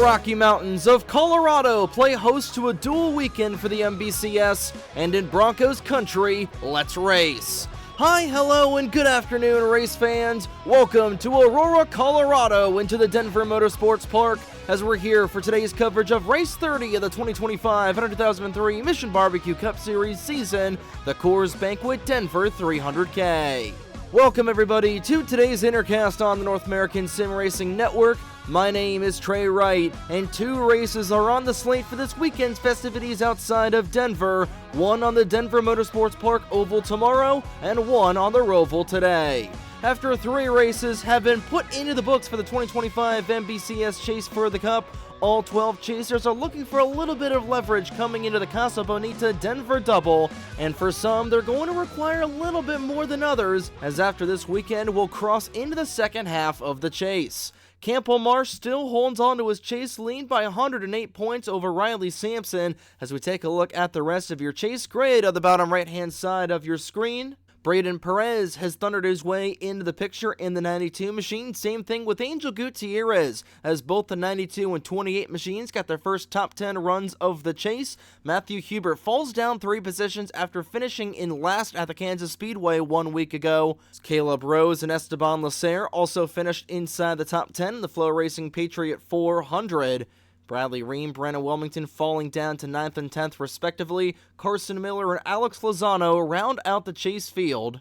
Rocky Mountains of Colorado play host to a dual weekend for the MBCS, and in Broncos country, let's race. Hi, hello, and good afternoon, race fans. Welcome to Aurora, Colorado, into the Denver Motorsports Park, as we're here for today's coverage of Race 30 of the 2025 NR2003 Mission BBQ Cup Series season, the Coors Banquet Denver 300K. Welcome, everybody, to today's Intercast on the North American Sim Racing Network. My name is Trey Wright, and two races are on the slate for this weekend's festivities outside of Denver, one on the Denver Motorsports Park Oval tomorrow, and one on the Roval today. After three races have been put into the books for the 2025 MBCS Chase for the Cup, all 12 chasers are looking for a little bit of leverage coming into the Casa Bonita Denver Double, and for some, they're going to require a little bit more than others, as after this weekend, we'll cross into the second half of the chase. Campbell Marsh still holds on to his chase lead by 108 points over Riley Sampson. As we take a look at the rest of your chase grid on the bottom right-hand side of your screen, Braden Perez has thundered his way into the picture in the 92 machine. Same thing with Angel Gutierrez, as both the 92 and 28 machines got their first top 10 runs of the chase. Matthew Hubert falls down 3 positions after finishing in last at the Kansas Speedway 1 week ago. Caleb Rose and Esteban Lasser also finished inside the top 10 in the Flow Racing Patriot 400. Bradley Ream, Brennan Wilmington falling down to 9th and 10th respectively. Carson Miller and Alex Lozano round out the chase field.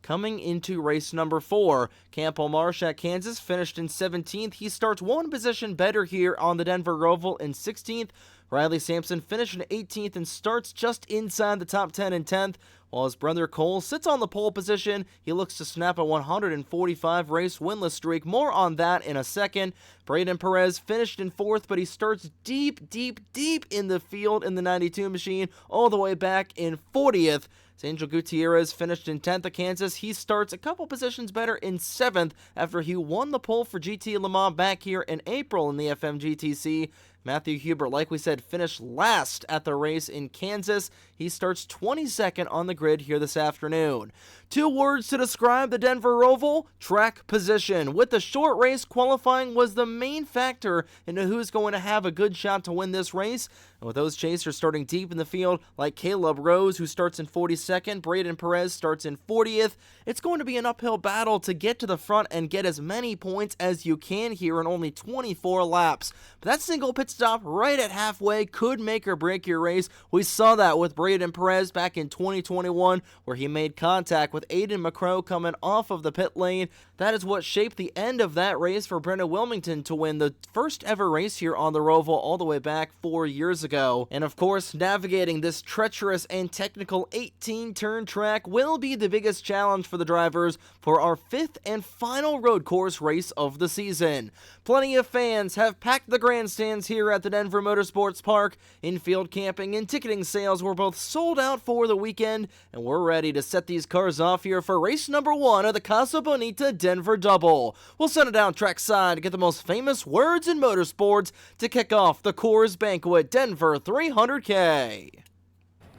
Coming into race number 4, Campbell Marsh at Kansas finished in 17th. He starts one position better here on the Denver Roval in 16th. Riley Sampson finished in 18th and starts just inside the top 10 in 10th, while his brother Cole sits on the pole position. He looks to snap a 145 race winless streak. More on that in a second. Braden Perez finished in 4th, but he starts deep in the field in the 92 machine, all the way back in 40th. Angel Gutierrez finished in 10th at Kansas. He starts a couple positions better in 7th after he won the pole for GT Le Mans back here in April in the FMGTC. Matthew Hubert, like we said, finished last at the race in Kansas. He starts 22nd on the grid here this afternoon. 2 words to describe the Denver Roval: track position. With the short race, qualifying was the main factor into who's going to have a good shot to win this race. And with those chasers starting deep in the field, like Caleb Rose, who starts in 42nd, Braden Perez starts in 40th, it's going to be an uphill battle to get to the front and get as many points as you can here in only 24 laps. But that single pit stop right at halfway could make or break your race. We saw that with Braden Perez back in 2021, where he made contact with Aiden McCrow coming off of the pit lane. That is what shaped the end of that race for Brennan Wilmington to win the first ever race here on the Roval all the way back 4 years ago. And of course, navigating this treacherous and technical 18-turn track will be the biggest challenge for the drivers for our 5th and final road course race of the season. Plenty of fans have packed the grandstands here at the Denver Motorsports Park. Infield camping and ticketing sales were both sold out for the weekend, and we're ready to set these cars off here for race number 1 of the Casa Bonita Denver Double. We'll send it down trackside to get the most famous words in motorsports to kick off the Coors Banquet Denver 300K.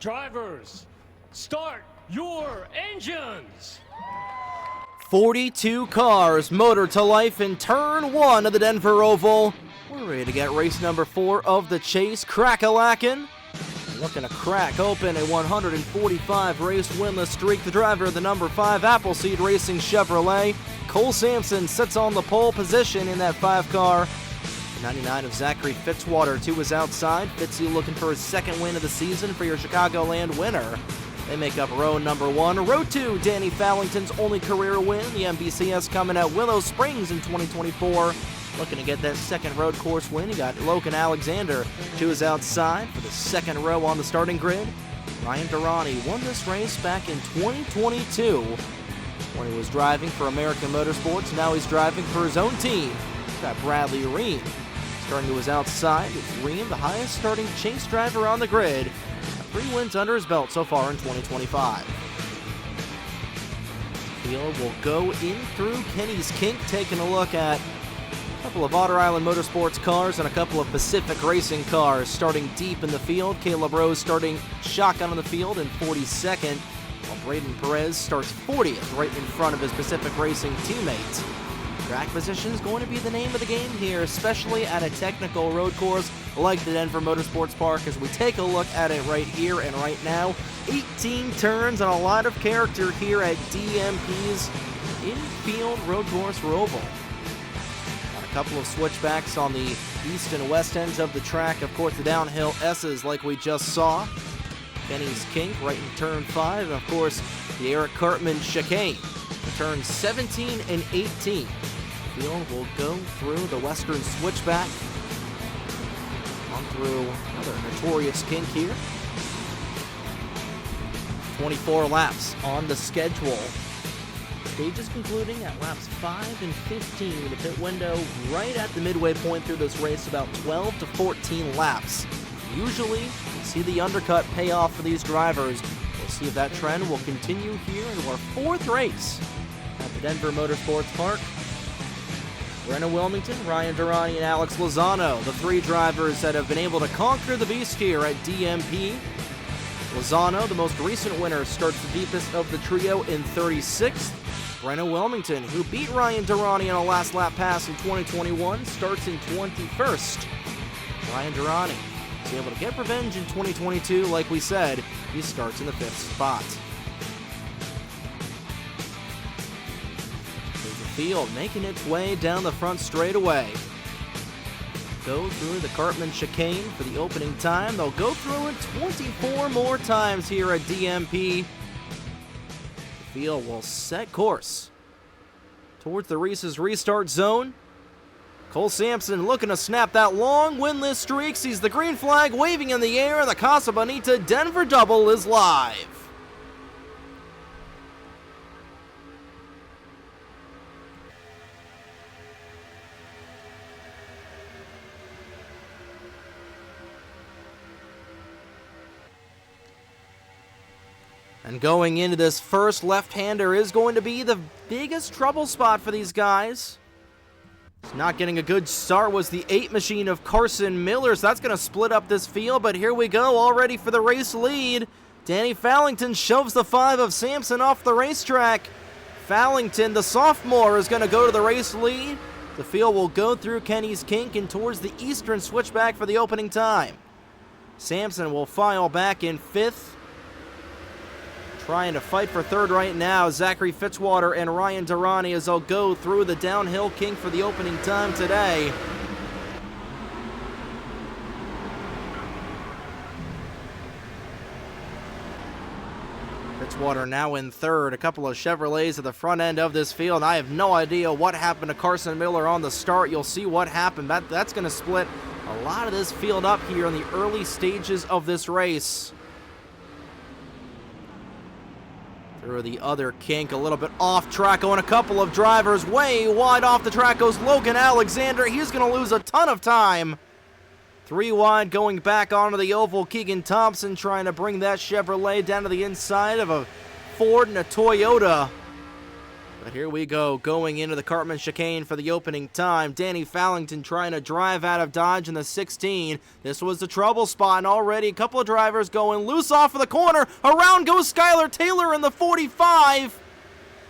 Drivers, start your engines! 42 cars motor to life in turn 1 of the Denver Oval. We're ready to get race number 4 of the chase crack-a-lackin'. Looking to crack open a 145 race winless streak. The driver of the number 5 Appleseed Racing Chevrolet, Cole Sampson, sits on the pole position in that 5 car. The 99 of Zachary Fitzwater to his outside. Fitzy looking for his 2nd win of the season for your Chicagoland winner. They make up row number 1. Row 2, Danny Fallington's only career win. The MBCS coming at Willow Springs in 2024. Looking to get that 2nd road course win. You got Logan Alexander to his outside for the 2nd row on the starting grid. Ryan Durrani won this race back in 2022 when he was driving for American Motorsports. Now he's driving for his own team. Got Bradley Ream starting to his outside. With Ream, the highest starting chase driver on the grid. 3 wins under his belt so far in 2025. Field will go in through Kenny's Kink, taking a look at a couple of Otter Island Motorsports cars and a couple of Pacific Racing cars starting deep in the field. Caleb Rose starting shotgun on the field in 42nd, while Braden Perez starts 40th right in front of his Pacific Racing teammates. Track position is going to be the name of the game here, especially at a technical road course like the Denver Motorsports Park, as we take a look at it right here and right now. 18 turns and a lot of character here at DMP's infield road course for oval. Got a couple of switchbacks on the east and west ends of the track. Of course, the downhill S's like we just saw. Kenny's Kink right in turn 5, and of course, the Eric Cartman chicane. Turns 17 and 18. The field will go through the western switchback. On through another notorious kink here. 24 laps on the schedule. Stage is concluding at laps 5 and 15. The pit window right at the midway point through this race, about 12 to 14 laps. Usually, you see the undercut pay off for these drivers. We'll see if that trend will continue here into our 4th race at the Denver Motorsports Park. Brenna Wilmington, Ryan Durrani, and Alex Lozano, the 3 drivers that have been able to conquer the beast here at DMP. Lozano, the most recent winner, starts the deepest of the trio in 36th. Brenna Wilmington, who beat Ryan Durrani on a last lap pass in 2021, starts in 21st. Ryan Durrani is able to get revenge in 2022. Like we said, he starts in the 5th spot. Field making its way down the front straightaway. Go through the Cartman chicane for the opening time. They'll go through it 24 more times here at DMP. The field will set course towards the Reese's restart zone. Cole Sampson looking to snap that long winless streak. Sees the green flag waving in the air, and the Casa Bonita Denver double is live. And going into this first, left-hander is going to be the biggest trouble spot for these guys. It's not getting a good start was the 8 machine of Carson Miller, so that's going to split up this field, but here we go, all ready for the race lead. Danny Fallington shoves the 5 of Sampson off the racetrack. Fallington, the sophomore, is going to go to the race lead. The field will go through Kenny's Kink and towards the eastern switchback for the opening time. Sampson will file back in 5th. Trying to fight for 3rd right now, Zachary Fitzwater and Ryan Durrani as they'll go through the downhill kink for the opening time today. Fitzwater now in 3rd. A couple of Chevrolets at the front end of this field. I have no idea what happened to Carson Miller on the start. You'll see what happened. That's going to split a lot of this field up here in the early stages of this race. Through the other kink, a little bit off track, going a couple of drivers way wide off the track goes Logan Alexander. He's going to lose a ton of time. 3 wide going back onto the oval. Keegan Thompson trying to bring that Chevrolet down to the inside of a Ford and a Toyota. But here we go, going into the Cartman chicane for the opening time. Danny Fallington trying to drive out of Dodge in the 16. This was the trouble spot, and already a couple of drivers going loose off of the corner. Around goes Skylar Taylor in the 45.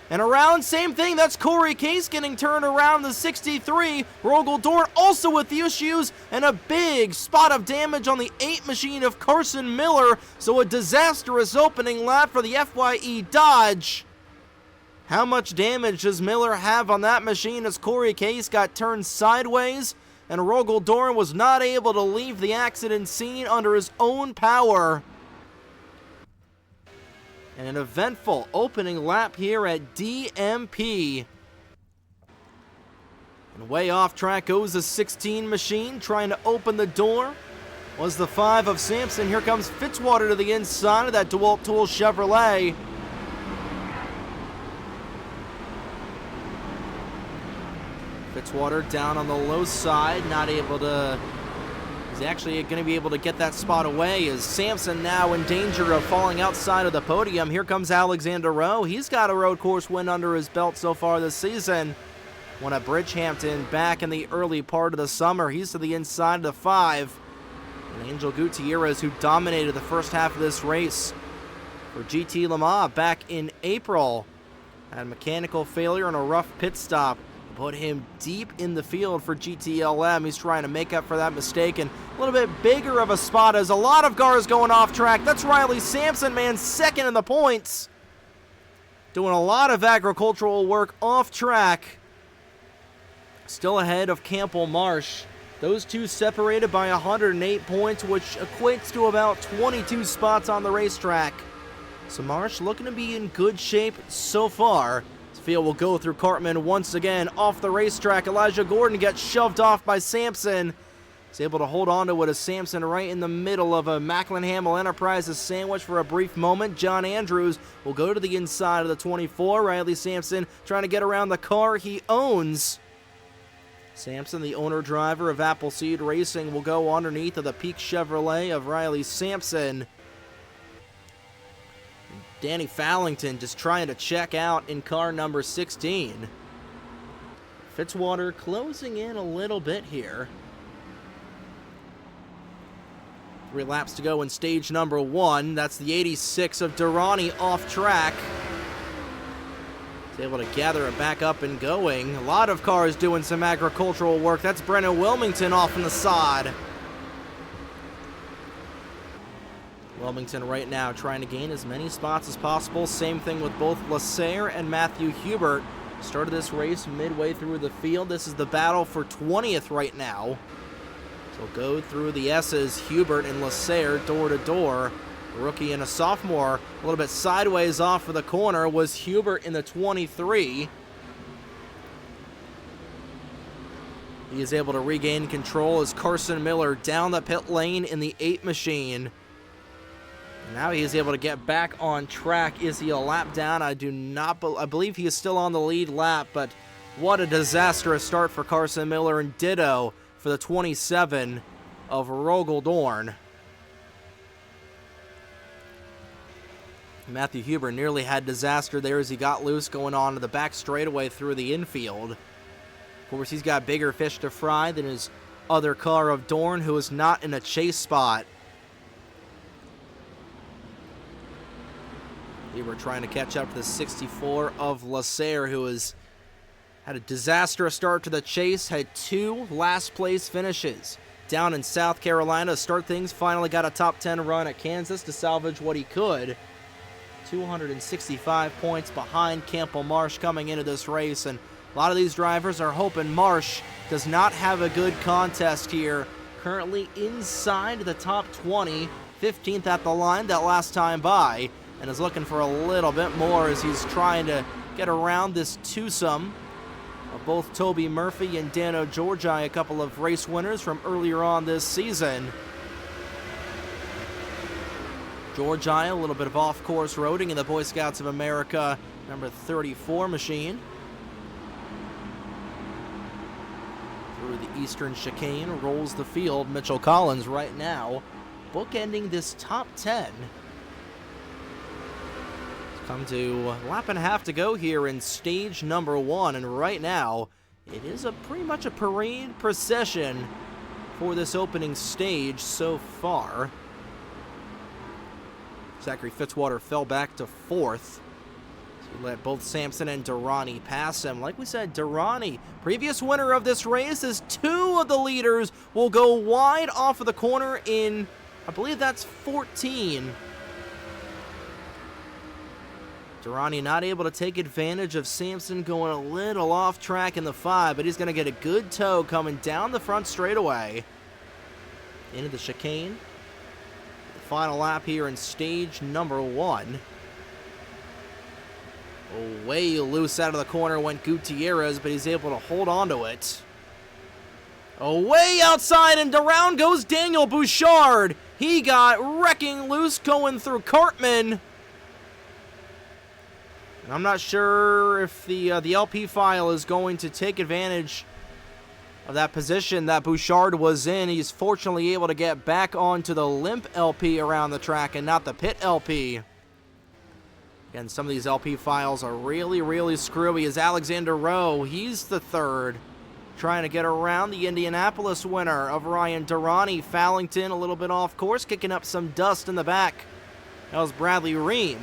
And around, same thing, that's Corey Case getting turned around the 63. Rogel Dorn also with the issues, and a big spot of damage on the 8 machine of Carson Miller. So a disastrous opening lap for the FYE Dodge. How much damage does Miller have on that machine as Corey Case got turned sideways and Rogel Dorn was not able to leave the accident scene under his own power? And an eventful opening lap here at DMP. And way off track goes the 16 machine trying to open the door. Was the 5 of Sampson. Here comes Fitzwater to the inside of that DeWalt Tool Chevrolet. Fitzwater down on the low side, not able to... He's actually going to be able to get that spot away. Is Sampson now in danger of falling outside of the podium? Here comes Alexander Rowe. He's got a road course win under his belt so far this season. Won at Bridgehampton back in the early part of the summer. He's to the inside of the 5. And Angel Gutierrez, who dominated the first half of this race for GT Le Mans back in April, had a mechanical failure and a rough pit stop. put him deep in the field for GTLM. He's trying to make up for that mistake, and a little bit bigger of a spot as a lot of cars going off track. That's Riley Sampson, man, second in the points. Doing a lot of agricultural work off track. Still ahead of Campbell Marsh. Those two separated by 108 points, which equates to about 22 spots on the racetrack. So Marsh looking to be in good shape so far. This field will go through Cartman once again off the racetrack. Elijah Gordon gets shoved off by Sampson. He's able to hold on to it as Sampson right in the middle of a Macklin Hamill Enterprises sandwich for a brief moment. John Andrews will go to the inside of the 24. Riley Sampson trying to get around the car he owns. Sampson, the owner-driver of Appleseed Racing, will go underneath of the Peak Chevrolet of Riley Sampson. Danny Fallington just trying to check out in car number 16. Fitzwater closing in a little bit here. 3 laps to go in stage number 1. That's the 86 of Durrani off track. He's able to gather it back up and going. A lot of cars doing some agricultural work. That's Brennan Wilmington off on the side. Wilmington right now trying to gain as many spots as possible. Same thing with both Lasserre and Matthew Hubert. Started this race midway through the field. This is the battle for 20th right now. So we'll go through the S's, Hubert and Lasserre door to door. Rookie and a sophomore, a little bit sideways off of the corner was Hubert in the 23. He is able to regain control as Carson Miller down the pit lane in the 8 machine. And now he is able to get back on track. Is he a lap down? I believe he is still on the lead lap, but what a disastrous start for Carson Miller, and ditto for the 27 of Rogel Dorn. Matthew Huber nearly had disaster there as he got loose going on to the back straightaway through the infield. Of course, he's got bigger fish to fry than his other car of Dorn, who is not in a chase spot. Huber trying to catch up to the 64 of Lasserre, who has had a disastrous start to the chase, had 2 last place finishes. Down in South Carolina to start things, finally got a top 10 run at Kansas to salvage what he could. 265 points behind Campbell Marsh coming into this race, and a lot of these drivers are hoping Marsh does not have a good contest here. Currently inside the top 20, 15th at the line that last time by, and is looking for a little bit more as he's trying to get around this twosome of both Toby Murphy and Dano Georgi, a couple of race winners from earlier on this season. Georgi, a little bit of off-course roading in the Boy Scouts of America number 34 machine. Through the eastern chicane rolls the field. Mitchell Collins right now bookending this top 10. It's come to a lap and a half to go here in stage number 1, and right now it is pretty much a parade procession for this opening stage so far. Zachary Fitzwater fell back to 4th. He let both Sampson and Durrani pass him. Like we said, Durrani, previous winner of this race, as 2 of the leaders will go wide off of the corner in, I believe that's 14. Durrani not able to take advantage of Sampson going a little off track in the 5, but he's going to get a good tow coming down the front straightaway. Into the chicane. Final lap here in stage number 1. Way loose out of the corner went Gutierrez, but he's able to hold on to it. Way outside, and around goes Daniel Bouchard. He got wrecking loose going through Cartman. And I'm not sure if the LP file is going to take advantage of that position that Bouchard was in. He's fortunately able to get back onto the limp LP around the track and not the pit LP. Again, some of these LP files are really, really screwy. As Alexander Rowe, he's the 3rd, trying to get around the Indianapolis winner of Ryan Durrani. Fallington a little bit off course, kicking up some dust in the back. That was Bradley Ream,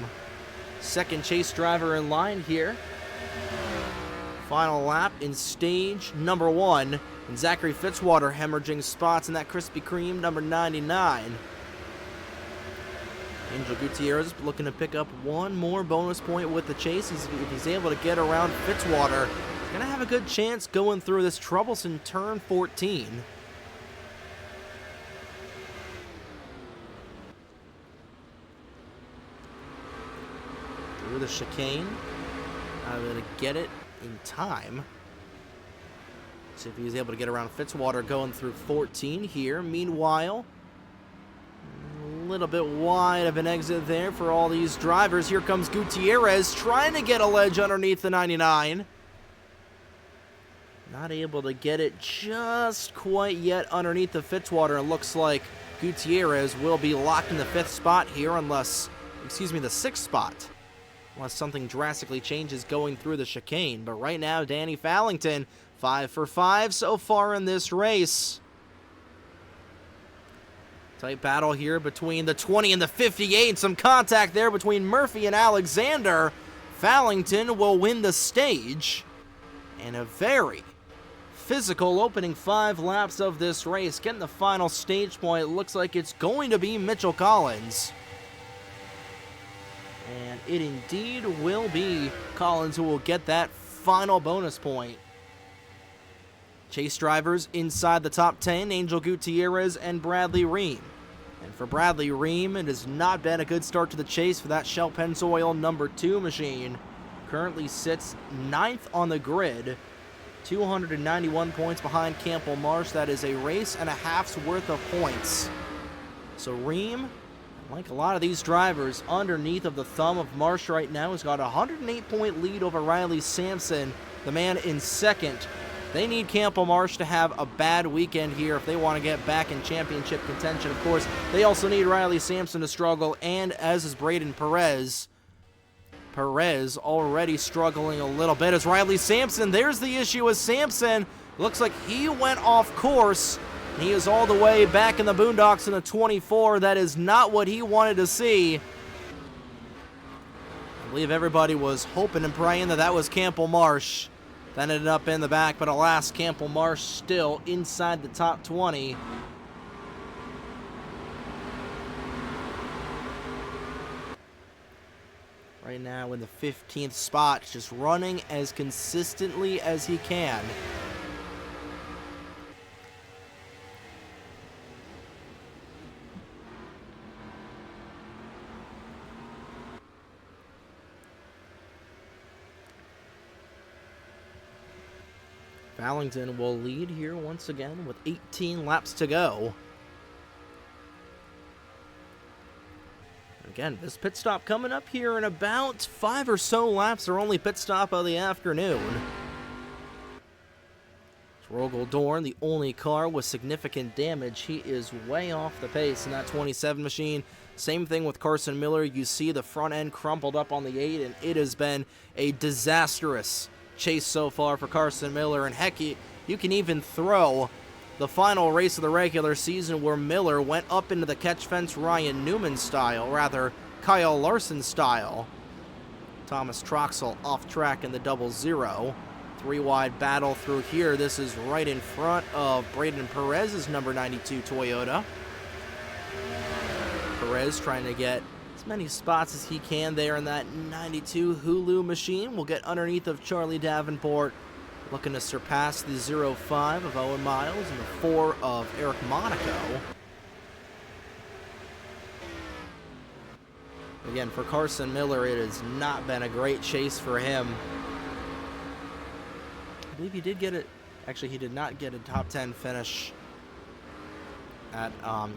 2nd chase driver in line here Final lap in stage number 1. And Zachary Fitzwater hemorrhaging spots in that Krispy Kreme number 99. Angel Gutierrez looking to pick up one more bonus point with the chase. If he's able to get around Fitzwater, he's going to have a good chance going through this troublesome turn 14. Through the chicane. Not able to get it in time. See if he's able to get around Fitzwater going through 14 here. Meanwhile, a little bit wide of an exit there for all these drivers. Here comes Gutierrez trying to get a ledge underneath the 99. Not able to get it just quite yet underneath the Fitzwater. It looks like Gutierrez will be locked in the 5th spot here unless, the 6th spot. Unless something drastically changes going through the chicane. But right now, Danny Fallington, 5 for 5 so far in this race. Tight battle here between the 20 and the 58. Some contact there between Murphy and Alexander. Fallington will win the stage. And a very physical opening 5 laps of this race. Getting the final stage point. It looks like it's going to be Mitchell Collins. And it indeed will be Collins who will get that final bonus point. Chase drivers inside the top 10, Angel Gutierrez and Bradley Ream. And for Bradley Ream, it has not been a good start to the chase for that Shell Pennzoil number 2 machine. Currently sits 9th on the grid, 291 points behind Campbell Marsh. That is a race and a half's worth of points. So Ream, like a lot of these drivers, underneath of the thumb of Marsh right now, has got a 108-point lead over Riley Sampson, the man in 2nd. They need Campbell Marsh to have a bad weekend here if they want to get back in championship contention. Of course, they also need Riley Sampson to struggle, and as is Braden Perez. Perez already struggling a little bit as Riley Sampson. There's the issue with Sampson. Looks like he went off course. He is all the way back in the boondocks in the 24. That is not what he wanted to see. I believe everybody was hoping and praying that that was Campbell Marsh. That ended up in the back, but alas, Campbell Marsh still inside the top 20. Right now in the 15th spot, just running as consistently as he can. Fallington will lead here once again with 18 laps to go. Again, this pit stop coming up here in about 5 or so laps, our only pit stop of the afternoon. Rogel Dorn, the only car with significant damage. He is way off the pace in that 27 machine. Same thing with Carson Miller. You see the front end crumpled up on the 8, and it has been a disastrous chase so far for Carson Miller. And heck, you can even throw the final race of the regular season where Miller went up into the catch fence Ryan Newman style, rather Kyle Larson style. Thomas Troxel off track in the 0-0. 3-wide battle through here. This is right in front of Braden Perez's number 92 Toyota. Perez trying to get as many spots as he can there in that 92 Hulu machine. Will get underneath of Charlie Davenport, looking to surpass the 0-5 of Owen Miles and the 4 of Eric Monaco. Again, for Carson Miller, it has not been a great chase for him. I believe he did get it. Actually, he did not get a top 10 finish at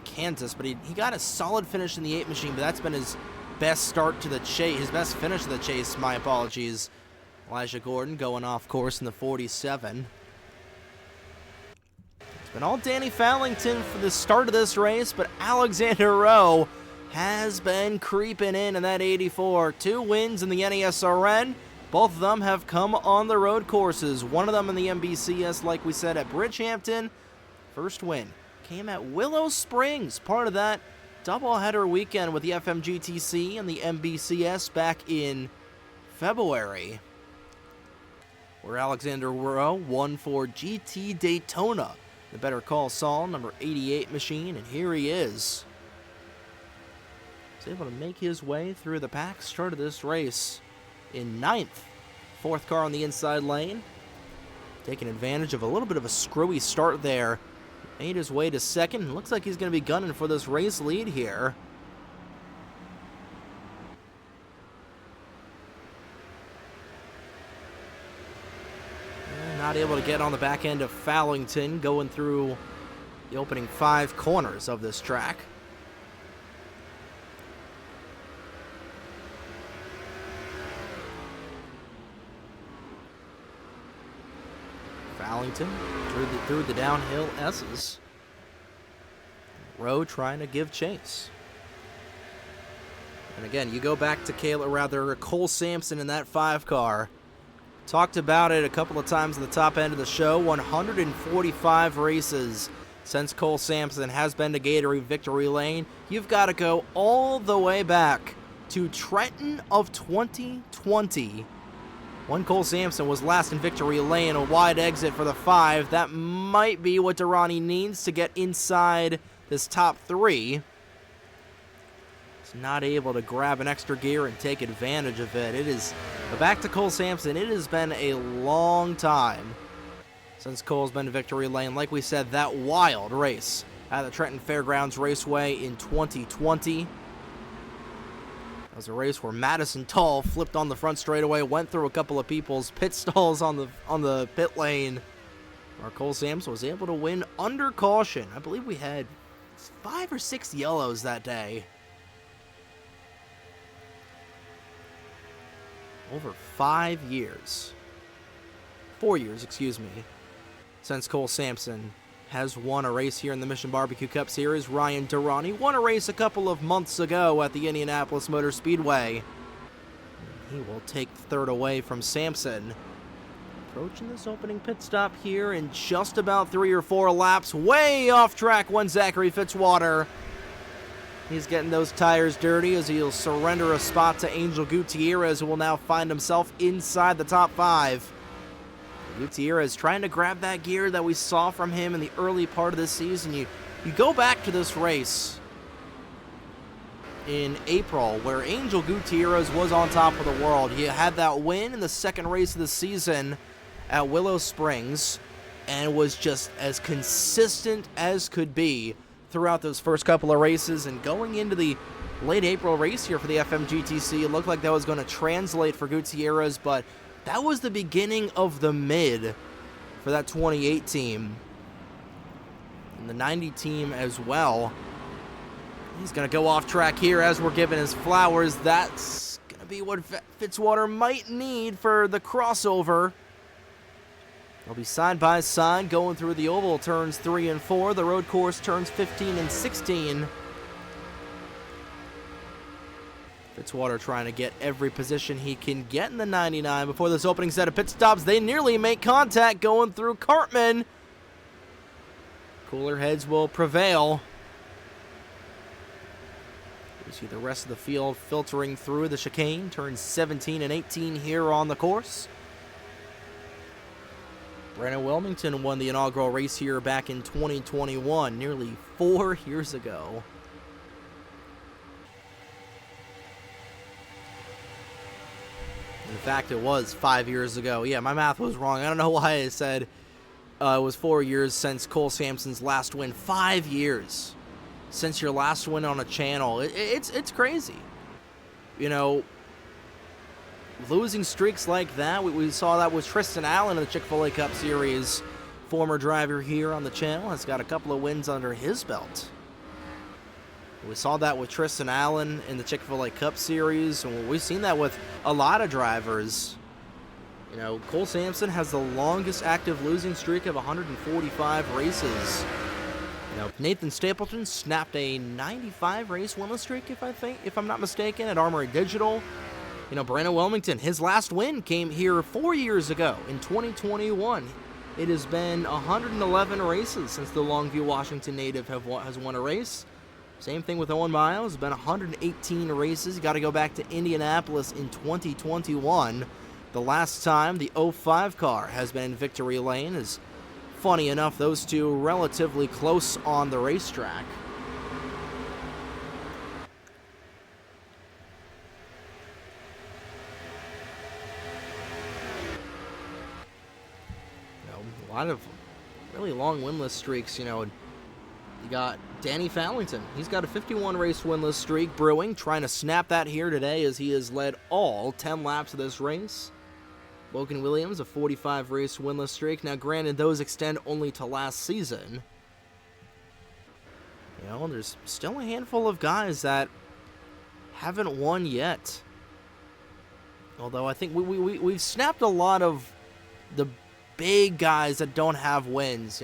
Kansas, but he got a solid finish in the 8 machine, but that's been his best start to the chase, his best finish to the chase, my apologies. Elijah Gordon going off course in the 47. It's been all Danny Fallington for the start of this race, but Alexander Rowe has been creeping in that 84. 2 wins in the NESRN. Both of them have come on the road courses. One of them in the MBCS, like we said, at Bridgehampton. First win came at Willow Springs, part of that doubleheader weekend with the FMGTC and the MBCS back in February. where Alexander Rowe won for GT Daytona. The Better Call Saul, number 88 machine, and here he is. He's able to make his way through the pack, started this race in 9th. 4th car on the inside lane, taking advantage of a little bit of a screwy start there. Made his way to 2nd, looks like he's going to be gunning for this race lead here. Not able to get on the back end of Fallington, going through the opening 5 corners of this track. Fallington through the downhill S's. Rowe trying to give chase. And again, you go back to Cole Sampson in that 5 car. Talked about it a couple of times at the top end of the show. 145 races since Cole Sampson has been to Gatorade Victory Lane. You've got to go all the way back to Trenton of 2020. When Cole Sampson was last in Victory Lane, a wide exit for the 5. That might be what Durrani needs to get inside this top 3. He's not able to grab an extra gear and take advantage of it. But back to Cole Sampson. It has been a long time since Cole's been to Victory Lane. Like we said, that wild race at the Trenton Fairgrounds Raceway in 2020. That was a race where Madison Tull flipped on the front straightaway, went through a couple of people's pit stalls on the pit lane, where Cole Sampson was able to win under caution. I believe we had 5 or 6 yellows that day. Over 4 years, since Cole Sampson has won a race here in the Mission Barbecue Cup Series. Ryan Durrani won a race a couple of months ago at the Indianapolis Motor Speedway. He will take 3rd away from Sampson. Approaching this opening pit stop here in just about 3 or 4 laps. Way off track went Zachary Fitzwater. He's getting those tires dirty as he'll surrender a spot to Angel Gutierrez, who will now find himself inside the top 5. Gutierrez trying to grab that gear that we saw from him in the early part of this season. You go back to this race in April where Angel Gutierrez was on top of the world. He had that win in the 2nd race of the season at Willow Springs and was just as consistent as could be throughout those first couple of races. And going into the late April race here for the FMGTC, it looked like that was going to translate for Gutierrez, but that was the beginning of the mid for that 28 team. And the 90 team as well. He's going to go off track here as we're giving his flowers. That's going to be what Fitzwater might need for the crossover. They'll be side by side going through the oval turns 3 and 4. The road course turns 15 and 16. Fitzwater trying to get every position he can get in the 99 before this opening set of pit stops. They nearly make contact going through Cartman. Cooler heads will prevail. You see the rest of the field filtering through the chicane. Turns 17 and 18 here on the course. Brandon Wilmington won the inaugural race here back in 2021, nearly 4 years ago. In fact, it was 5 years ago. Yeah, my math was wrong. I don't know why I said it was 4 years since Cole Sampson's last win. 5 years since your last win on a channel. It's crazy. You know, losing streaks like that, we saw that with Tristan Allen in the Chick-fil-A Cup Series. Former driver here on the channel has got a couple of wins under his belt. We saw that with Tristan Allen in the Chick-fil-A Cup Series, and we've seen that with a lot of drivers. You know, Cole Sampson has the longest active losing streak of 145 races. You know, Nathan Stapleton snapped a 95 race winless streak, if I'm not mistaken, at Armory Digital. You know, Brandon Wilmington, his last win came here 4 years ago in 2021. It has been 111 races since the Longview, Washington native has won a race. Same thing with Owen Miles. It's been 118 races. You got to go back to Indianapolis in 2021 the last time the 05 car has been in victory lane. Is funny enough, those two relatively close on the racetrack. A lot of really long winless streaks. You got Danny Fallington. He's got a 51 race winless streak brewing, trying to snap that here today as he has led all 10 laps of this race. Logan Williams, a 45 race winless streak. Now granted, those extend only to last season. There's still a handful of guys that haven't won yet. Although I think we've snapped a lot of the big guys that don't have wins.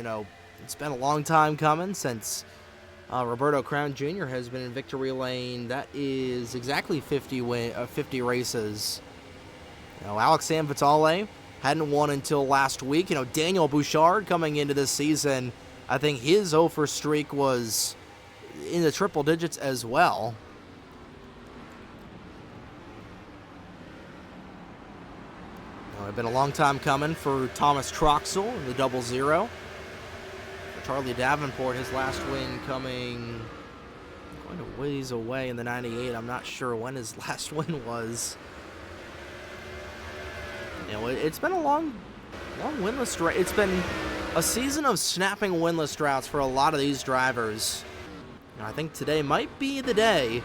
It's been a long time coming since Roberto Crown Jr. has been in victory lane. That is exactly 50 races. Alex Sanvitale hadn't won until last week. Daniel Bouchard coming into this season, I think his 0 for streak was in the triple digits as well. It's been a long time coming for Thomas Troxel in the 00. For Charlie Davenport, his last win going a ways away in the 98. I'm not sure when his last win was. It's been a long winless drought. It's been a season of snapping winless droughts for a lot of these drivers. I think today might be the day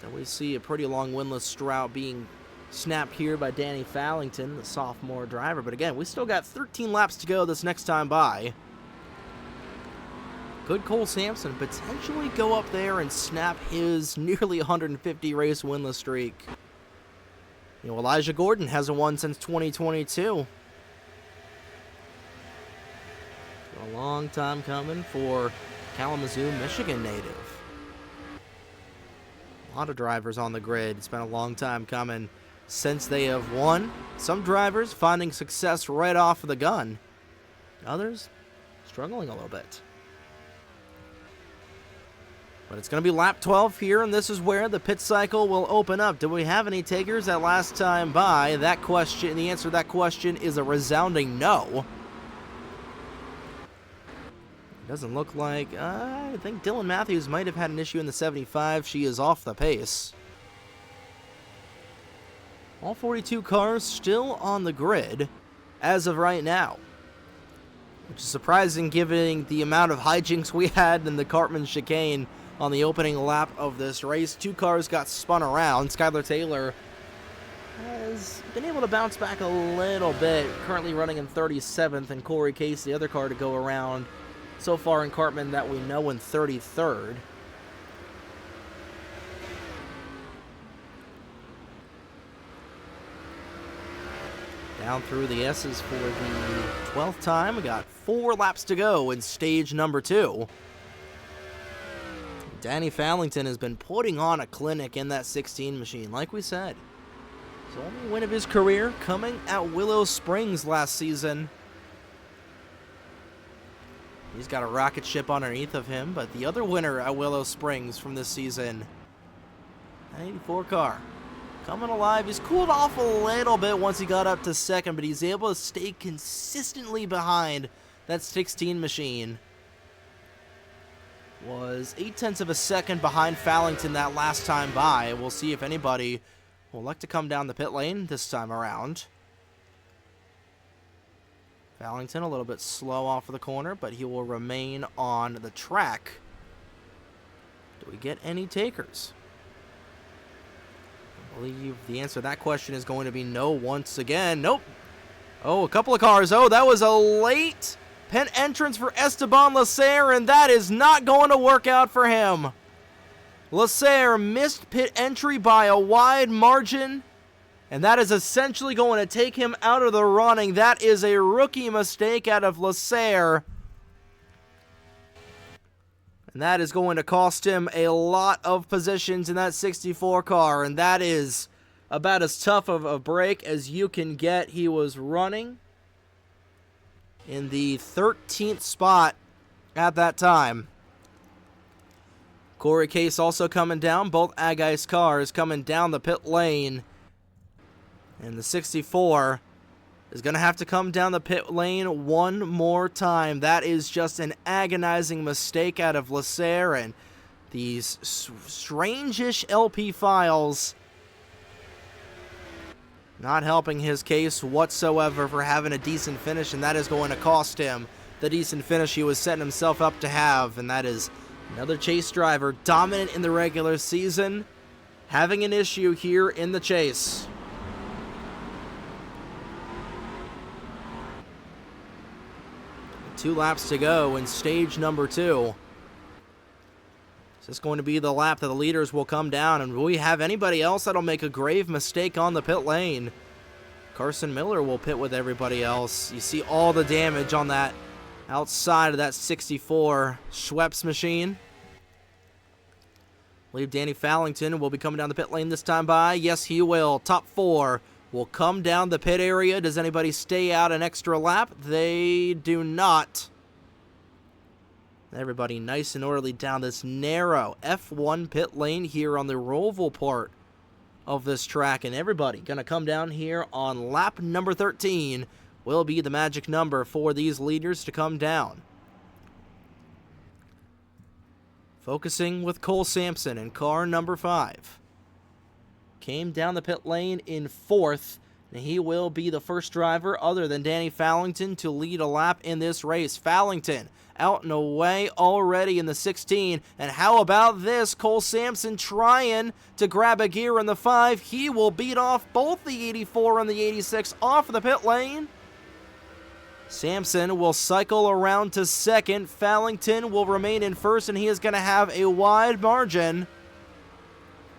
that we see a pretty long winless drought being snapped here by Danny Fallington, the sophomore driver. But again, we still got 13 laps to go this next time by. Could Cole Sampson potentially go up there and snap his nearly 150 race winless streak? Elijah Gordon hasn't won since 2022. A long time coming for Kalamazoo, Michigan native. A lot of drivers on the grid. It's been a long time coming since they have won. Some drivers finding success right off of the gun. Others struggling a little bit. But it's going to be lap 12 here, and this is where the pit cycle will open up. Do we have any takers that last time by? The answer to that question is a resounding no. It doesn't look like, I think Dylan Matthews might have had an issue in the 75. She is off the pace. All 42 cars still on the grid as of right now, which is surprising given the amount of hijinks we had in the Cartman chicane on the opening lap of this race. 2 cars got spun around. Skylar Taylor has been able to bounce back a little bit, currently running in 37th, and Corey Case, the other car to go around so far in Cartman that we know, in 33rd. Down through the S's for the 12th time. We got 4 laps to go in stage number 2. Danny Fallington has been putting on a clinic in that 16 machine, like we said. His only win of his career coming at Willow Springs last season. He's got a rocket ship underneath of him, but the other winner at Willow Springs from this season, an 84 car, coming alive. He's cooled off a little bit once he got up to second, but he's able to stay consistently behind that 16 machine. Was 0.8 of a second behind Fallington that last time by. We'll see if anybody will like to come down the pit lane this time around. Fallington a little bit slow off of the corner, but he will remain on the track. Do we get any takers? I believe the answer to that question is going to be no once again. Nope. Oh, a couple of cars. Oh, that was a late pit entrance for Esteban Lasser, and that is not going to work out for him. Lasser missed pit entry by a wide margin, and that is essentially going to take him out of the running. That is a rookie mistake out of Lasser, and that is going to cost him a lot of positions in that 64 car, and that is about as tough of a break as you can get. He was running in the 13th spot at that time. Corey Case also coming down. Both Aggies cars coming down the pit lane And the 64 is going to have to come down the pit lane one more time. That is just an agonizing mistake out of Lasser, and these strange-ish LP files not helping his case whatsoever for having a decent finish, and that is going to cost him the decent finish he was setting himself up to have. And that is another chase driver, dominant in the regular season, having an issue here in the chase. Two laps to go in stage number 2. Is this going to be the lap that the leaders will come down? And will we have anybody else that'll make a grave mistake on the pit lane? Carson Miller will pit with everybody else. You see all the damage on that outside of that 64 Schweppes machine. I believe Danny Fallington will be coming down the pit lane this time by. Yes, he will. Top 4 will come down the pit area. Does anybody stay out an extra lap? They do not. Everybody nice and orderly down this narrow F1 pit lane here on the Roval part of this track. And everybody going to come down here on lap number 13 will be the magic number for these leaders to come down. Focusing with Cole Sampson in car number 5. Came down the pit lane in 4th. And he will be the first driver other than Danny Fallington to lead a lap in this race. Fallington out and away already in the 16. And how about this? Cole Sampson trying to grab a gear in the 5. He will beat off both the 84 and the 86 off of the pit lane. Sampson will cycle around to 2nd. Fallington will remain in 1st, and he is going to have a wide margin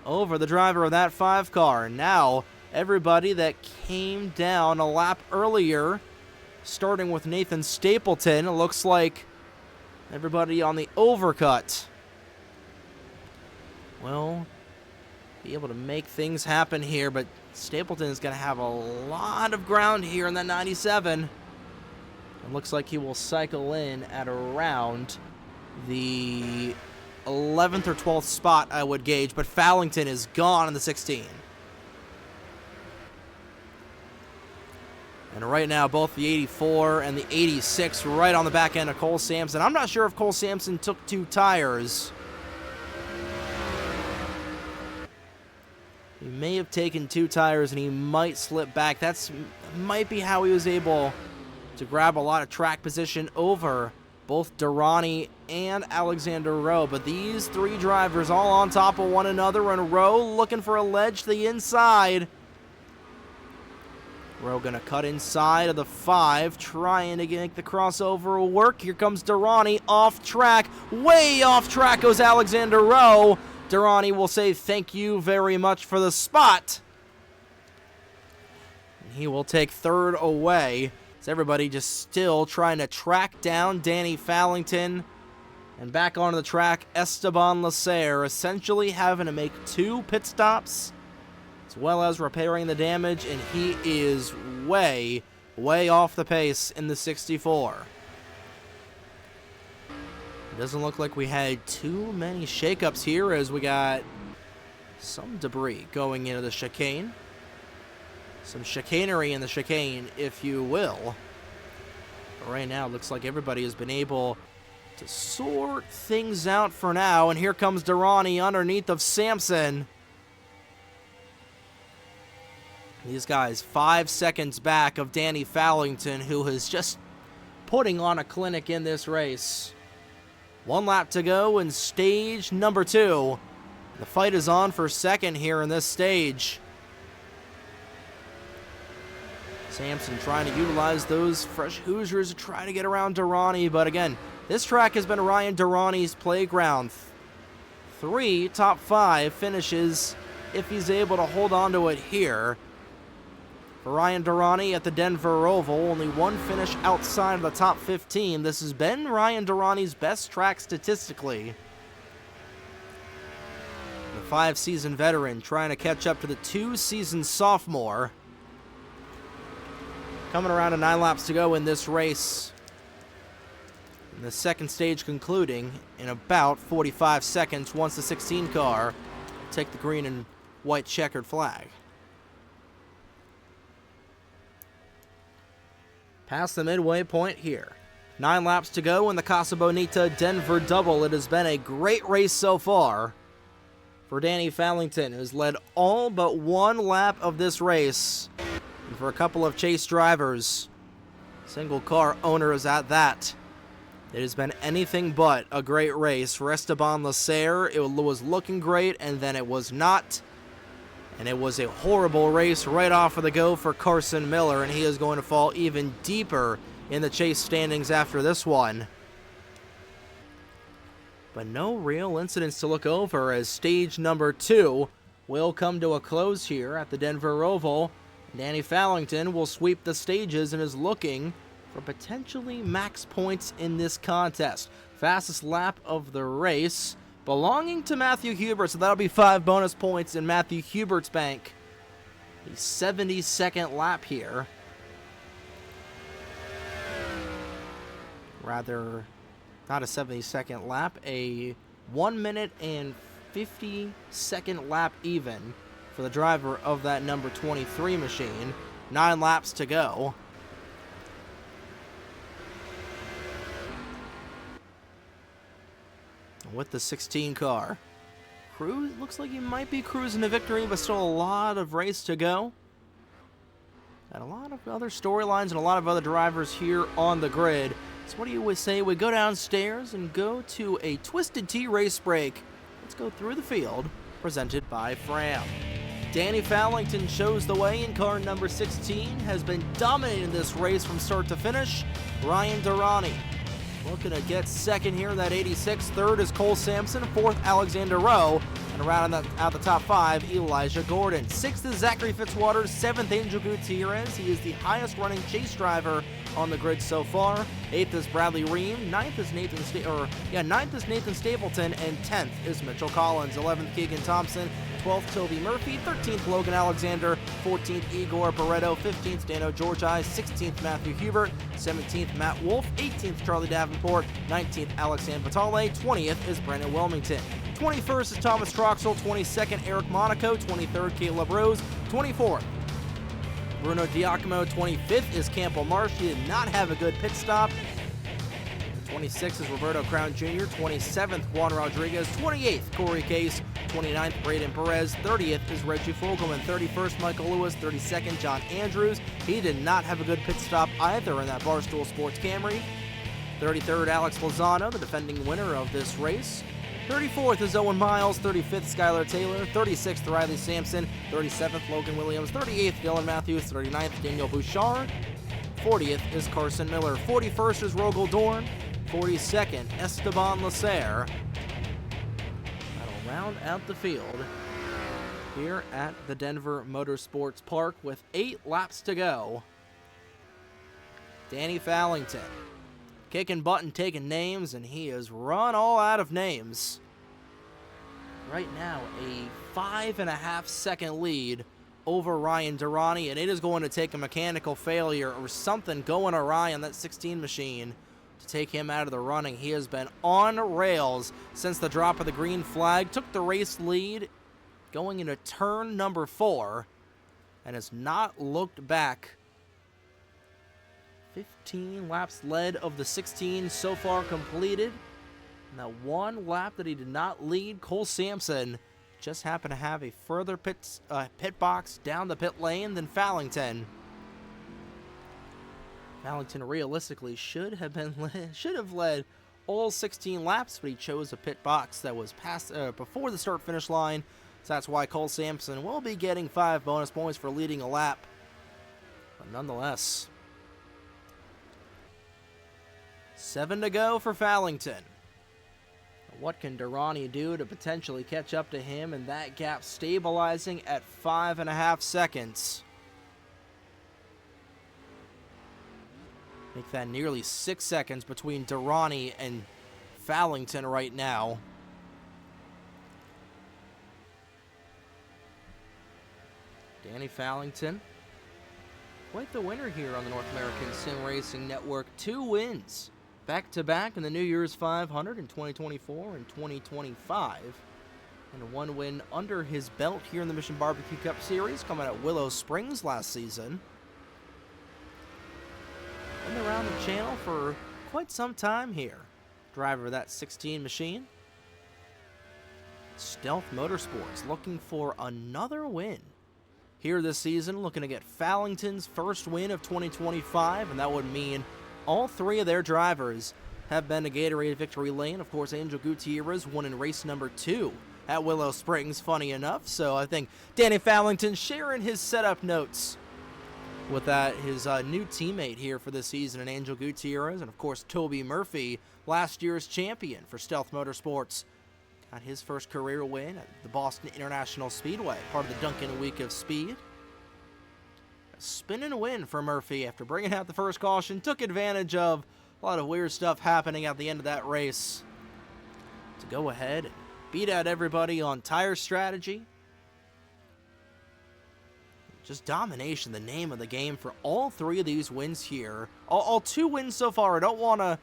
over the driver of that 5 car. Now, everybody that came down a lap earlier, starting with Nathan Stapleton, it looks like everybody on the overcut will be able to make things happen here, but Stapleton is going to have a lot of ground here in that 97. It looks like he will cycle in at around the 11th or 12th spot, I would gauge, but Fallington is gone in the 16. And right now, both the 84 and the 86 right on the back end of Cole Sampson. I'm not sure if Cole Sampson took 2 tires. He may have taken 2 tires, and he might slip back. That's might be how he was able to grab a lot of track position over both Durrani and Alexander Rowe. But these 3 drivers all on top of one another, and Rowe looking for a ledge to the inside. Rowe gonna cut inside of the 5, trying to make the crossover work. Here comes Durrani off track. Way off track goes Alexander Rowe. Durrani will say thank you very much for the spot. And he will take 3rd away. It's everybody just still trying to track down Danny Fallington. And back onto the track, Esteban Lasser essentially having to make 2 pit stops, as well as repairing the damage, and he is way off the pace in the 64. It doesn't look like we had too many shakeups here, as we got some debris going into the chicane. Some chicanery in the chicane, if you will. But right now, it looks like everybody has been able to sort things out for now, and here comes Durrani underneath of Sampson. These guys 5 seconds back of Danny Fallington, who is just putting on a clinic in this race. 1 lap to go in stage number 2. The fight is on for 2nd here in this stage. Sampson trying to utilize those fresh Hoosiers to try to get around Durrani, but again, this track has been Ryan Durrani's playground. 3 top 5 finishes if he's able to hold on to it here. For Ryan Durrani at the Denver Roval, only 1 finish outside of the top 15. This has been Ryan Durrani's best track statistically. The 5-season veteran trying to catch up to the 2-season sophomore. Coming around to 9 laps to go in this race. And the 2nd stage concluding in about 45 seconds once the 16 car will take the green and white checkered flag. past the midway point here. 9 laps to go in the Casa Bonita Denver Double. It has been a great race so far for Danny Fallington, who's led all but 1 lap of this race. And for a couple of chase drivers, single car owners at that, it has been anything but a great race. For Esteban Lacer, it was looking great, and then it was not. And it was a horrible race right off of the go for Carson Miller, and he is going to fall even deeper in the chase standings after this one. But no real incidents to look over, as stage number 2 will come to a close here at the Denver Oval. Danny Fallington will sweep the stages and is looking for potentially max points in this contest. Fastest lap of the race belonging to Matthew Hubert, so that'll be 5 bonus points in Matthew Hubert's bank. The 72nd lap here. Rather, not a 72nd lap, a 1 minute and 50-second lap even for the driver of that number 23 machine. 9 laps to go. With the 16 car, looks like he might be cruising to victory, but still a lot of race to go. And a lot of other storylines and a lot of other drivers here on the grid. So what do you say we go downstairs and go to a Twisted Tea race break? Let's go through the field, presented by Fram. Danny Fallington shows the way in car number 16, has been dominating this race from start to finish. Ryan Durrani looking to get second here in that 86. Third is Cole Sampson. Fourth, Alexander Rowe. And rounding out the top 5, Elijah Gordon. 6th is Zachary Fitzwater. 7th, Angel Gutierrez. He is the highest running chase driver on the grid so far. 8th is Bradley Ream. 9th is Nathan Stapleton. And 10th is Mitchell Collins. 11th, Keegan Thompson. 12th, Toby Murphy. 13th, Logan Alexander. 14th, Igor Barreto. 15th, Dano Georgi. 16th, Matthew Hubert. 17th, Matt Wolf. 18th, Charlie Davenport. 19th, Alexandre Vitale. 20th is Brandon Wilmington. 21st is Thomas Troxel. 22nd, Eric Monaco. 23rd, Caleb Rose. 24th, Bruno Giacomo. 25th is Campbell Marsh. He did not have a good pit stop. 26th is Roberto Crown Jr. 27th, Juan Rodriguez. 28th, Corey Case. 29th, Braden Perez. 30th is Reggie Fogelman. 31st, Michael Lewis. 32nd, John Andrews. He did not have a good pit stop either in that Barstool Sports Camry. 33rd, Alex Lozano, the defending winner of this race. 34th is Owen Miles. 35th, Skylar Taylor. 36th, Riley Sampson. 37th, Logan Williams. 38th, Dylan Matthews. 39th, Daniel Bouchard. 40th is Carson Miller. 41st is Rogel Dorn. 42nd, Esteban Lacer. That'll round out the field here at the Denver Motorsports Park with 8 laps to go. Danny Fallington kicking butt and taking names, and he has run all out of names. Right now, a 5.5-second lead over Ryan Durrani, and it is going to take a mechanical failure or something going awry on that 16 machine to take him out of the running. He has been on rails since the drop of the green flag, took the race lead going into turn number 4, and has not looked back. 15 laps led of the 16 so far completed. And that 1 lap that he did not lead, Cole Sampson just happened to have a further pit box down the pit lane than Fallington. Fallington realistically should have led all 16 laps, but he chose a pit box that was past before the start-finish line. So that's why Cole Sampson will be getting 5 bonus points for leading a lap. But nonetheless, 7 to go for Fallington. What can Durrani do to potentially catch up to him, and that gap stabilizing at 5.5 seconds? Make that nearly 6 seconds between Durrani and Fallington right now. Danny Fallington, quite the winner here on the North American Sim Racing Network. 2 wins back-to-back in the New Year's 500 in 2024 and 2025. And 1 win under his belt here in the Mission Barbecue Cup Series, coming at Willow Springs last season. been around the channel for quite some time here. Driver of that 16 machine. Stealth Motorsports looking for another win here this season, looking to get Fallington's first win of 2025, and that would mean all three of their drivers have been to Gatorade Victory Lane. Of course, Angel Gutierrez won in race number 2 at Willow Springs, funny enough, so I think Danny Fallington sharing his setup notes with that, his new teammate here for this season, and Angel Gutierrez, and of course Toby Murphy, last year's champion for Stealth Motorsports, got his first career win at the Boston International Speedway, part of the Duncan Week of Speed. A spinning win for Murphy after bringing out the first caution, took advantage of a lot of weird stuff happening at the end of that race to go ahead and beat out everybody on tire strategy. Just domination, the name of the game for all three of these wins here. All 2 wins so far. I don't want to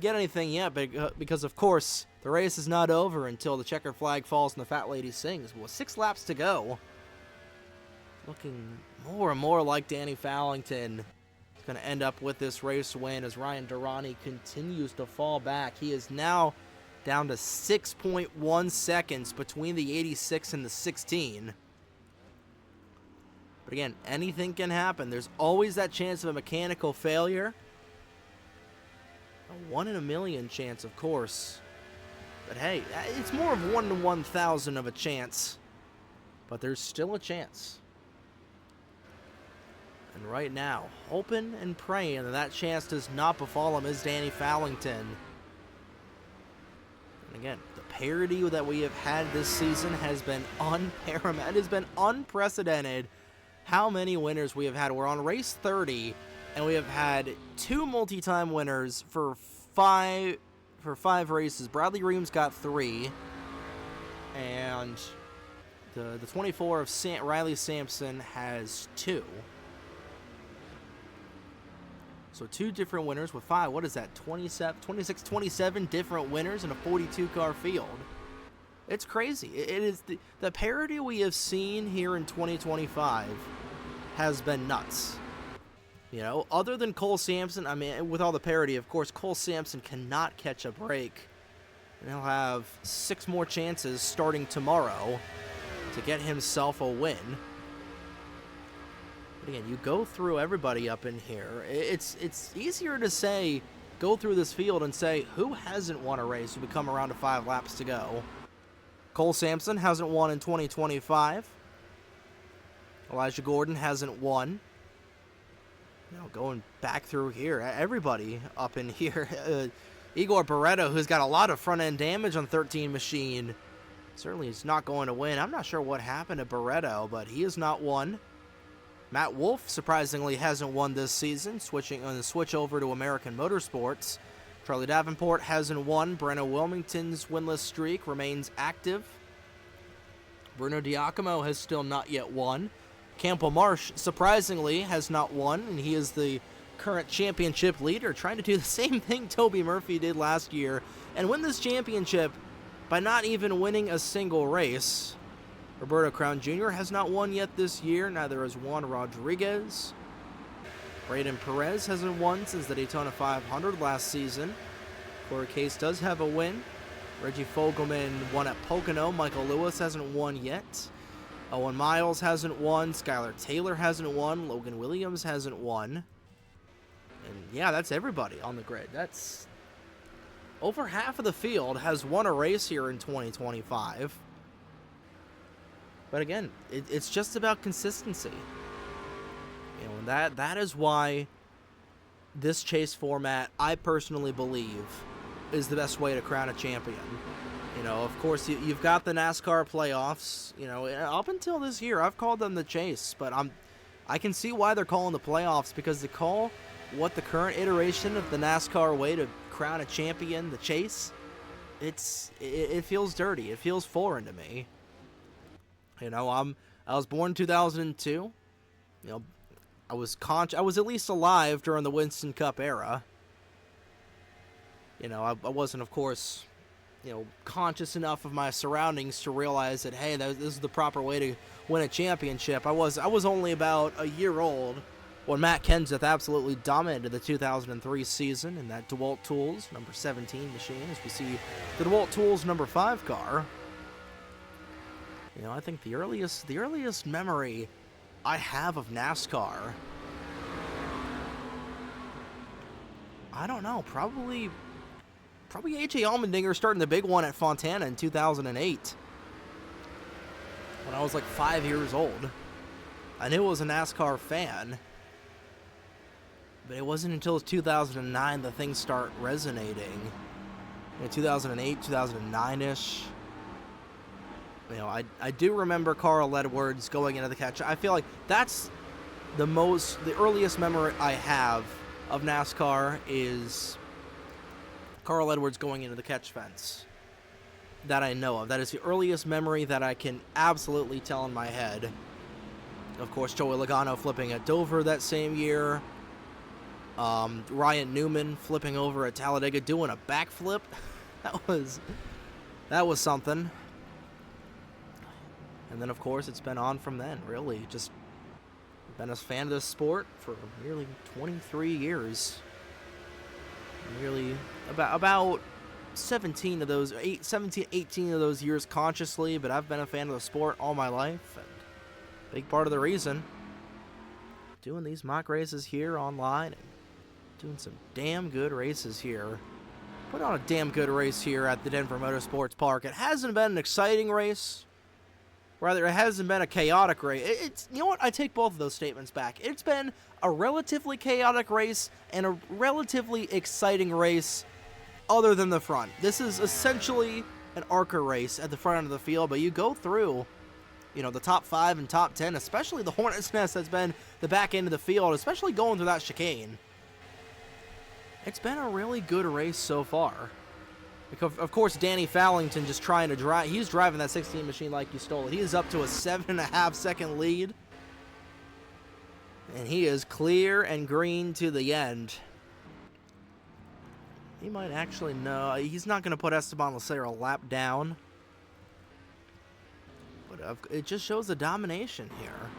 get anything yet, because of course the race is not over until the checker flag falls and the fat lady sings. Well, 6 laps to go. Looking more and more like Danny Fallington is going to end up with this race win as Ryan Durrani continues to fall back. He is now down to 6.1 seconds between the 86 and the 16. But again, anything can happen. There's always that chance of a mechanical failure. A 1 in a million chance, of course. But hey, it's more of 1 to 1,000 of a chance. But there's still a chance. And right now, hoping and praying that chance does not befall him is Danny Fallington. And again, the parity that we have had this season has been unparalleled. It has been unprecedented how many winners we have had. We're on race 30, and we have had 2 multi-time winners for 5 races. Bradley Reams got 3, and the 24 of Riley Sampson has 2. So 2 different winners with 5. What is that? 27 different winners in a 42-car field. It's crazy. It is the parity we have seen here in 2025 has been nuts. You know, other than Cole Sampson, I mean, with all the parity, of course, Cole Sampson cannot catch a break. And he'll have 6 more chances starting tomorrow to get himself a win. But again, you go through everybody up in here. It's easier to say, go through this field and say, who hasn't won a race? We come around to 5 laps to go. Cole Sampson hasn't won in 2025. Elijah Gordon hasn't won. You know, going back through here, everybody up in here. Igor Barreto, who's got a lot of front-end damage on 13 machine, certainly is not going to win. I'm not sure what happened to Barreto, but he has not won. Matt Wolf, surprisingly, hasn't won this season, switching on the switch over to American Motorsports. Charlie Davenport hasn't won. Breno Wilmington's winless streak remains active. Bruno Diacomo has still not yet won. Campbell Marsh, surprisingly, has not won, and he is the current championship leader, trying to do the same thing Toby Murphy did last year and win this championship by not even winning a single race. Roberto Crown Jr. has not won yet this year, neither has Juan Rodriguez. Braden Perez hasn't won since the Daytona 500 last season. Corey Case does have a win. Reggie Fogelman won at Pocono. Michael Lewis hasn't won yet. Owen Miles hasn't won. Skylar Taylor hasn't won. Logan Williams hasn't won. And yeah, that's everybody on the grid. That's over half of the field has won a race here in 2025. But again, it's just about consistency. You know, and that is why this chase format, I personally believe, is the best way to crown a champion. You know, of course, you've got the NASCAR playoffs. You know, up until this year, I've called them the chase, but I can see why they're calling the playoffs, because they call what the current iteration of the NASCAR way to crown a champion the chase. It feels dirty. It feels foreign to me. You know, I was born in 2002. You know, I was at least alive during the Winston Cup era. You know, I wasn't, of course, you know, conscious enough of my surroundings to realize that, hey, this is the proper way to win a championship. I was only about a year old Well, Matt Kenseth absolutely dominated the 2003 season in that DeWalt Tools number 17 machine, as we see the DeWalt Tools number 5 car. You know, I think the earliest memory I have of NASCAR, I don't know, probably A.J. Allmendinger starting the big one at Fontana in 2008. When I was like 5 years old. I knew I was a NASCAR fan, but it wasn't until 2009 that things start resonating. You know, 2008, 2009-ish. You know, I do remember Carl Edwards going into the catch. I feel like that's the earliest memory I have of NASCAR is Carl Edwards going into the catch fence that I know of. That is the earliest memory that I can absolutely tell in my head. Of course, Joey Logano flipping at Dover that same year. Ryan Newman flipping over at Talladega, doing a backflip. That was something. And then, of course, it's been on from then, really. Just been a fan of this sport for nearly 23 years. Nearly about 18 of those years consciously, but I've been a fan of the sport all my life. And big part of the reason. Doing these mock races here online and doing some damn good races here. Put on a damn good race here at the Denver Motorsports Park. It hasn't been an exciting race. Rather, it hasn't been a chaotic race. It's, you know what? I take both of those statements back. It's been a relatively chaotic race and a relatively exciting race other than the front. This is essentially an ARCA race at the front end of the field, but you go through, you know, the top 5 and top 10, especially the Hornet's Nest that's been the back end of the field, especially going through that chicane. It's been a really good race so far. Because, of course, Danny Fallington just trying to drive. He's driving that 16 machine like he stole it. He is up to a 7.5 second lead. And he is clear and green to the end. He might actually know. He's not going to put Esteban Lucero a lap down. But it just shows the domination here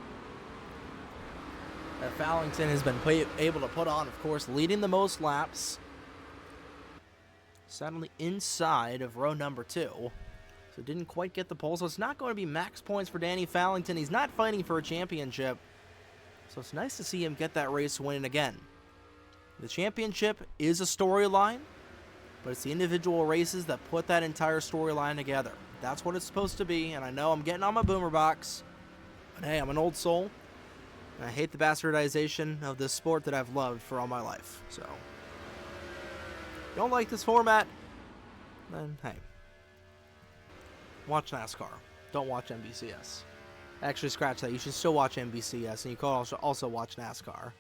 that Fallington has been able to put on, of course, leading the most laps. Suddenly inside of row number 2. So didn't quite get the pole. So it's not going to be max points for Danny Fallington. He's not fighting for a championship. So it's nice to see him get that race win again. The championship is a storyline, but it's the individual races that put that entire storyline together. That's what it's supposed to be, and I know I'm getting on my boomer box, but hey, I'm an old soul, and I hate the bastardization of this sport that I've loved for all my life. So don't like this format, then hey, watch NASCAR. Don't watch NBCS. Actually, scratch that. You should still watch NBCS, and you can also watch NASCAR.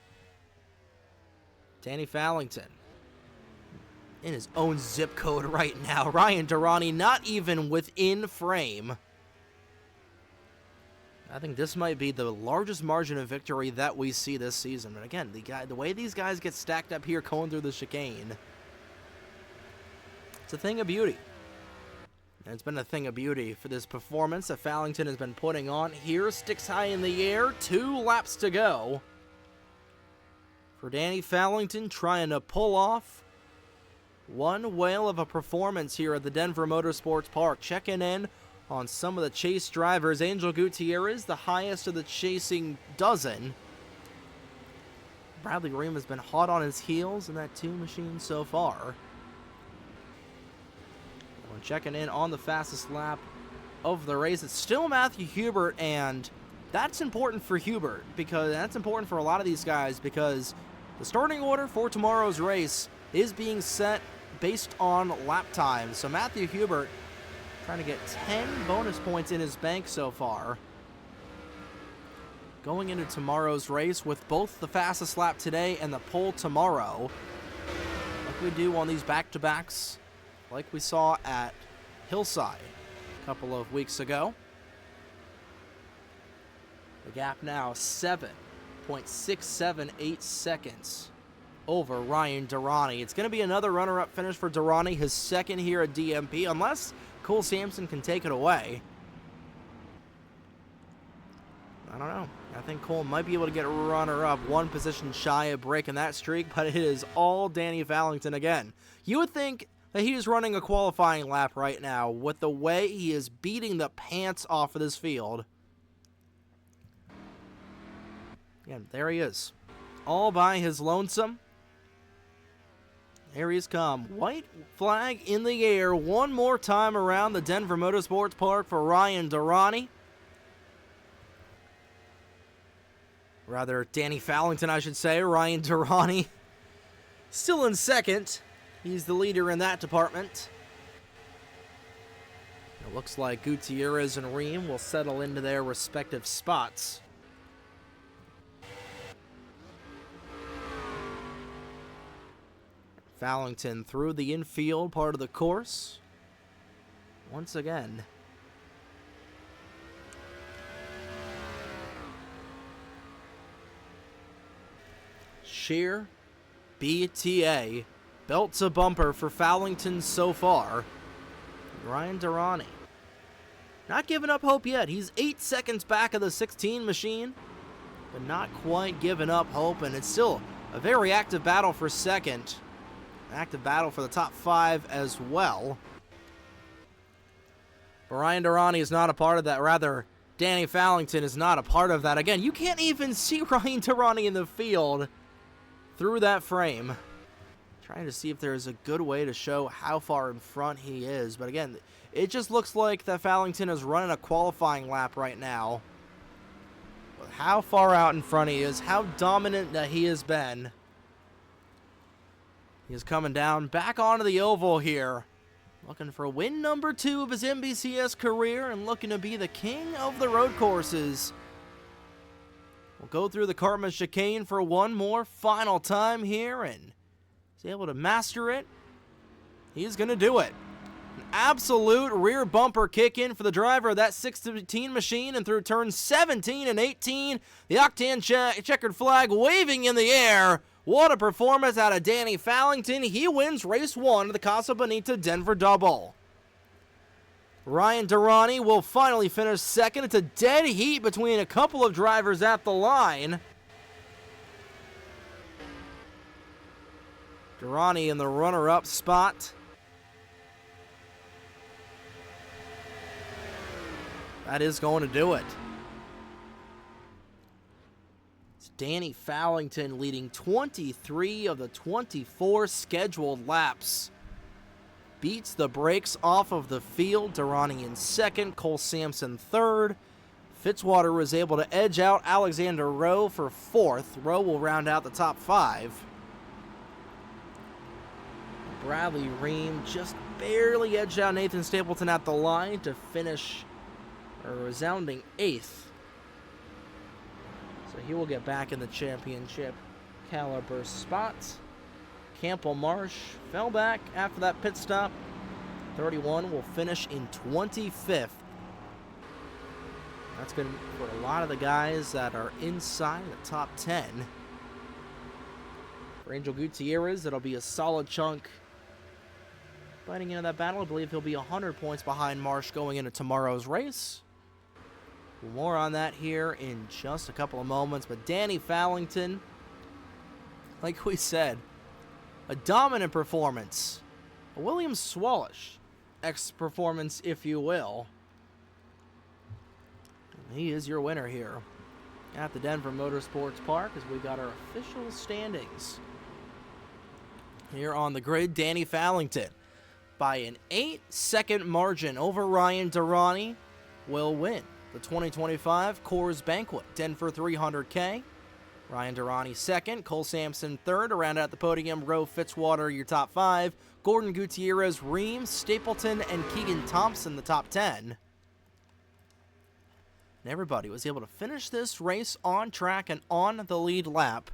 Danny Fallington in his own zip code right now. Ryan Durrani not even within frame. I think this might be the largest margin of victory that we see this season. But again, the way these guys get stacked up here going through the chicane, it's a thing of beauty. And it's been a thing of beauty for this performance that Fallington has been putting on here. Sticks high in the air. 2 laps to go for Danny Fallington, trying to pull off one whale of a performance here at the Denver Motorsports Park. Checking in on some of the chase drivers. Angel Gutierrez, the highest of the chasing dozen. Bradley Ream has been hot on his heels in that 2 machine so far. And checking in on the fastest lap of the race, it's still Matthew Hubert, and that's important for Hubert, because that's important for a lot of these guys, because the starting order for tomorrow's race is being set based on lap time. So Matthew Hubert trying to get 10 bonus points in his bank so far, going into tomorrow's race with both the fastest lap today and the pole tomorrow, like we do on these back-to-backs, like we saw at Hillside a couple of weeks ago. The gap now 7.678 seconds over Ryan Durrani. It's going to be another runner-up finish for Durrani, his second here at DMP, unless Cole Sampson can take it away. I don't know. know. I think Cole might be able to get runner-up, one position shy of breaking that streak, but it is all Danny Fallington again. You would think that he is running a qualifying lap right now with the way he is beating the pants off of this field. Again, there he is, all by his lonesome. Here he's come. White flag in the air one more time around the Denver Motorsports Park for Ryan Durrani. Rather, Danny Fallington, I should say. Ryan Durrani still in second. He's the leader in that department. It looks like Gutierrez and Ream will settle into their respective spots. Fallington through the infield part of the course. Once again. Sheer BTA. Belt to bumper for Fallington so far. Ryan Durrani. Not giving up hope yet. He's 8 seconds back of the 16 machine. But not quite giving up hope. And it's still a very active battle for second. Active battle for the top 5 as well. But Ryan Durrani is not a part of that. Rather, Danny Fallington is not a part of that. Again, you can't even see Ryan Durrani in the field through that frame. Trying to see if there's a good way to show how far in front he is. But again, it just looks like that Fallington is running a qualifying lap right now. But how far out in front he is, how dominant that he has been. He's coming down back onto the oval here. Looking for win number 2 of his NBCS career and looking to be the king of the road courses. We'll go through the Cartman chicane for one more final time here, and he's able to master it. He's going to do it. An absolute rear bumper kick in for the driver of that 16 machine, and through turns 17 and 18, the Octane checkered flag waving in the air. What a performance out of Danny Fallington. He wins race 1 of the Casa Bonita Denver Double. Ryan Durrani will finally finish second. It's a dead heat between a couple of drivers at the line. Durrani in the runner-up spot. That is going to do it. Danny Fallington leading 23 of the 24 scheduled laps. Beats the brakes off of the field. Durrani in second, Cole Sampson third. Fitzwater was able to edge out Alexander Rowe for fourth. Rowe will round out the top 5. Bradley Ream just barely edged out Nathan Stapleton at the line to finish a resounding 8th. So he will get back in the championship caliber spot. Campbell Marsh fell back after that pit stop. 31 will finish in 25th. That's good for a lot of the guys that are inside the top 10. For Angel Gutierrez, it'll be a solid chunk fighting into that battle. I believe he'll be 100 points behind Marsh going into tomorrow's race. More on that here in just a couple of moments. But Danny Fallington, like we said, a dominant performance. A William Swallish performance, if you will. And he is your winner here at the Denver Motorsports Park as we got our official standings. Here on the grid, Danny Fallington, by an 8-second margin over Ryan Durrani, will win the 2025 Coors Banquet Denver 300K. Ryan Durrani second, Cole Sampson third. To round out the podium, Rowe, Fitzwater, your top 5. Gordon Gutierrez, Ream, Stapleton, and Keegan Thompson, the top 10. And everybody was able to finish this race on track and on the lead lap.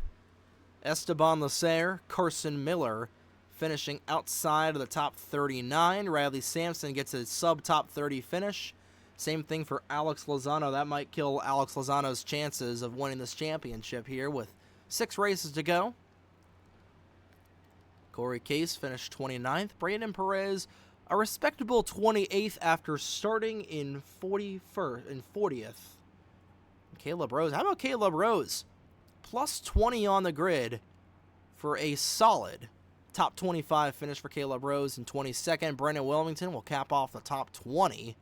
Esteban Lacer, Carson Miller finishing outside of the top 39. Riley Sampson gets a sub-top 30 finish. Same thing for Alex Lozano. That might kill Alex Lozano's chances of winning this championship here with 6 races to go. Corey Case finished 29th. Brandon Perez, a respectable 28th after starting in 40th. Caleb Rose. How about Caleb Rose? Plus 20 on the grid for a solid top 25 finish for Caleb Rose in 22nd. Brendan Wilmington will cap off the top 20.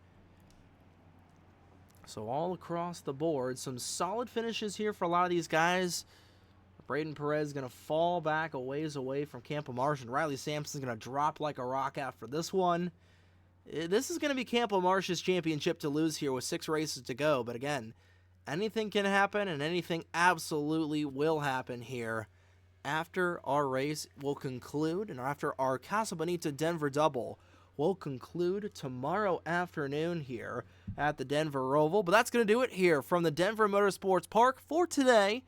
So all across the board, some solid finishes here for a lot of these guys. Braden Perez is going to fall back a ways away from Campo Marsh, and Riley Sampson's going to drop like a rock after this one. This is going to be Campo Marsh's championship to lose here with 6 races to go. But again, anything can happen, and anything absolutely will happen here after our race will conclude, and after our Casa Bonita Denver double will conclude tomorrow afternoon here at the Denver Oval. But that's going to do it here from the Denver Motorsports Park for today.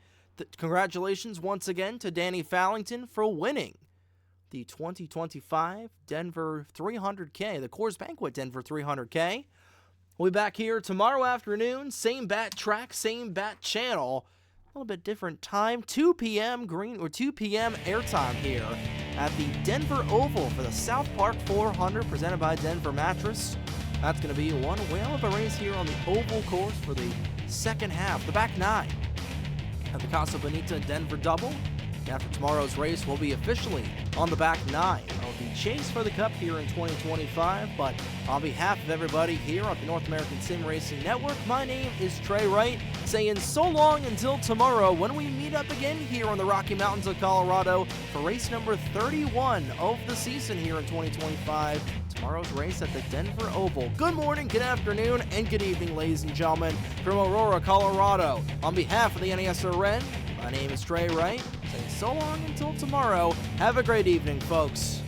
Congratulations once again to Danny Fallington for winning the 2025 Denver 300K, the Coors Banquet Denver 300K. We'll be back here tomorrow afternoon, same bat track, same bat channel, a little bit different time, 2 p.m. 2 p.m. airtime here at the Denver Oval for the South Park 400 presented by Denver Mattress. That's going to be one whale of a race here on the Oval course for the second half, the back 9 at the Casa Bonita Denver double. After tomorrow's race, we'll be officially on the back 9 of the chase for the Cup here in 2025. But on behalf of everybody here at the North American Sim Racing Network, my name is Trey Wright, saying so long until tomorrow when we meet up again here on the Rocky Mountains of Colorado for race number 31 of the season here in 2025. Tomorrow's race at the Denver Oval. Good morning, good afternoon, and good evening, ladies and gentlemen, from Aurora, Colorado. On behalf of the NASRN, my name is Trey Wright, saying so long until tomorrow. Have a great evening, folks.